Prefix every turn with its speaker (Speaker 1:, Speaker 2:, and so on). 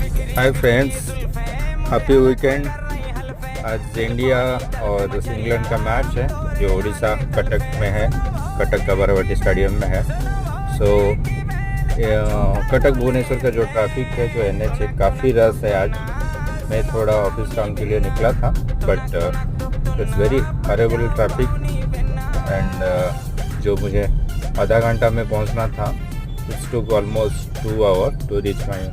Speaker 1: Hi friends, happy weekend. आज India और England का मैच है जो उड़ीसा कटक में है, कटक कबरवती स्टेडियम में है। सो कटक भुवनेश्वर का जो ट्रैफिक है, जो NH है, काफ़ी रश है आज। मैं थोड़ा ऑफिस काम के लिए निकला था, but it's very horrible traffic and जो मुझे आधा घंटा में पहुंचना था, it's took almost 2 hour to reach my